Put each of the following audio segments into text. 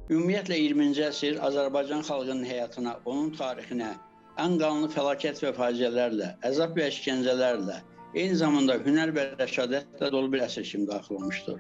Ümumiyyətlə 20-ci əsr Azərbaycan xalqının həyatına, onun tarixinə ən qanlı fəlakət və faciələrlə, əzab və işgəncələrlə, eyni zamanda hünər və rəşadətlə dolu bir əsr kimi daxil olmuşdur.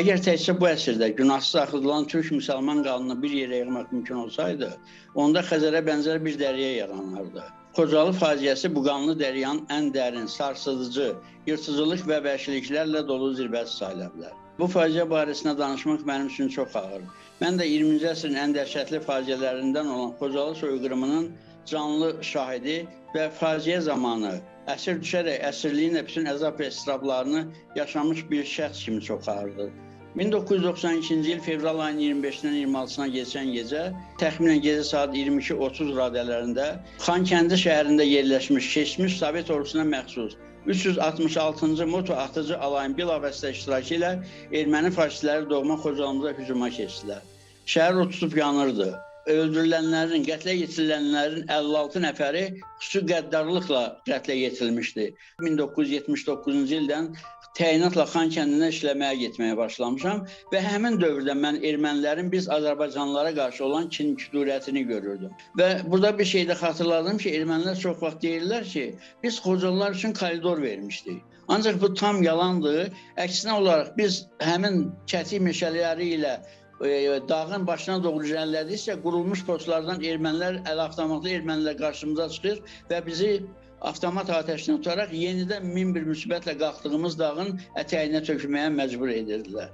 Əgər təkcə bu əsrdə günahsız axıdılan türk müsəlman qanını bir yerə yığmaq mümkün olsaydı, onda Xəzərə bənzər bir dərya yaranardı. Xocalı faciəsi bu qanlı dəryanın ən dərin, sarsıdıcı, yırtıcılıq və vəhşiliklərlə dolu zirvəsi sayıla bilər. Bu faciə barəsində danışmaq mənim üçün çox ağır. Mən də 20-ci əsrin ən dəhşətli faciələrindən olan Xocalı soyqırımının canlı şahidi və faciə zamanı əsir düşərək əsirliyin bütün əzab və istirablarını yaşamış bir şəxs kimi çox ağırdır. 1992-ci il fevral ayının 25-dən 26-sına keçən gecə, təxminən gecə saat 22:30 radələrində Xankəndi şəhərində yerləşmiş keçmiş Sovet ordusuna məxsus 366-cı moto atıcı alayın bilavasitə iştirakı ilə erməni faşistləri doğma Xocalımıza hücuma keçdilər. Şəhər tutub yanırdı. Öldürülənlərin, qətlə yetirilənlərin 56 nəfəri xüsusi qəddarlıqla qətlə yetirilmişdi. 1979-cu ildən təyinatla Xankəndinə işləməyə getməyə başlamışam və həmin dövrdə mən ermənilərin biz Azərbaycanlılara qarşı olan kin-küdurətini görürdüm. Və burada bir şey də xatırladım ki, ermənilər çox vaxt deyirlər ki, biz Xocalılar üçün koridor vermişdik. Ancaq bu tam yalandır. Əksinə olaraq biz həmin kətik meşələri ilə dağın başına doğru irəlilədikcə qurulmuş postlardan ermənilər, əl-avtomatlı ermənilər qarşımıza çıxır və bizi avtomat atəşinə tutaraq yenidən min bir müsibətlə qalxdığımız dağın ətəyinə tökülməyə məcbur edirdilər.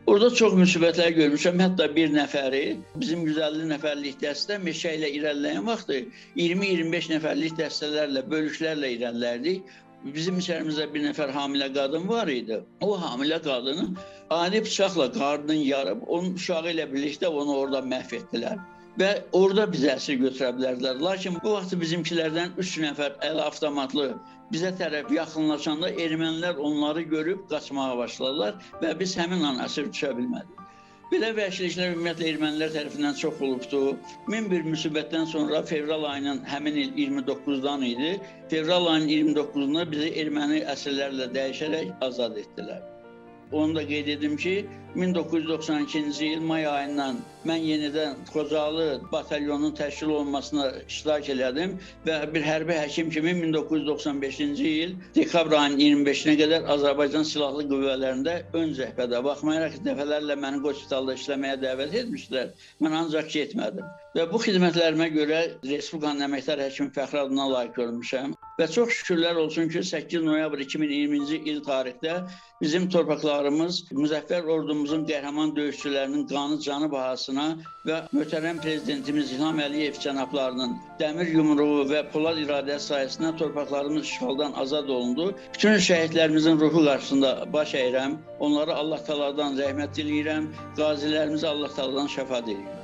Orada çox müsibətlər görmüşəm. Hətta bir nəfəri, bizim 150 nəfərlik dəstə meşə ilə irəliləyən vaxtı 20-25 nəfərlik dəstələrlə, bölüşlərlə irəliləyirdik. Bizim içərimizdə bir nəfər hamilə qadın var idi. O hamilə qadını ani bıçaqla qarnını yarıb, onun uşağı ilə birlikdə onu orada məhv etdilər. Və orada bizi əsir götürə bilərdilər. Lakin bu vaxt bizimkilərdən 3 nəfər əl-avtomatlı bizə tərəf yaxınlaşanda ermənilər onları görüb qaçmağa başladılar və biz həmin an əsir düşə bilmədik. Belə vəhşiliklər ümumiyyətlə ermənilər tərəfindən çox olubdur. Min bir müsibətdən sonra fevral ayının həmin il 29-dan idi. Fevral ayının 29-da bizi erməni əsirlərlə dəyişərək azad etdilər. Onu da qeyd edim ki, 1992-ci il may ayından mən yenidən Xocalı batalyonunun təşkil olunmasına iştirak elədim və bir hərbi həkim kimi 1995-ci il dekabr ayının 25-nə qədər Azərbaycan Silahlı Qüvvələrində ön cəhbədə, baxmayaraq ki, dəfələrlə məni hospitalda işləməyə dəvət etmişdilər, mən ancaq getmədim. Və bu xidmətlərimə görə Respublikanın Əməkdar Həkimi fəxri adına layiq görmüşəm. Və çox şükürlər olsun ki, 8 noyabr 2020-ci il tarixdə bizim torpaqlarımız Müzəffər ordumuzun qəhrəman döyüşçülərinin qanı canı bahasına və möhtərəm prezidentimiz İlham Əliyev cənablarının dəmir yumruğu və polad iradəsi sayəsində torpaqlarımız işğaldan azad olundu. Bütün şəhidlərimizin ruhu qarşısında baş əyirəm, onları Allah təaladan rəhmət diləyirəm, qazilərimizi Allah təaladan şəfa diləyirəm.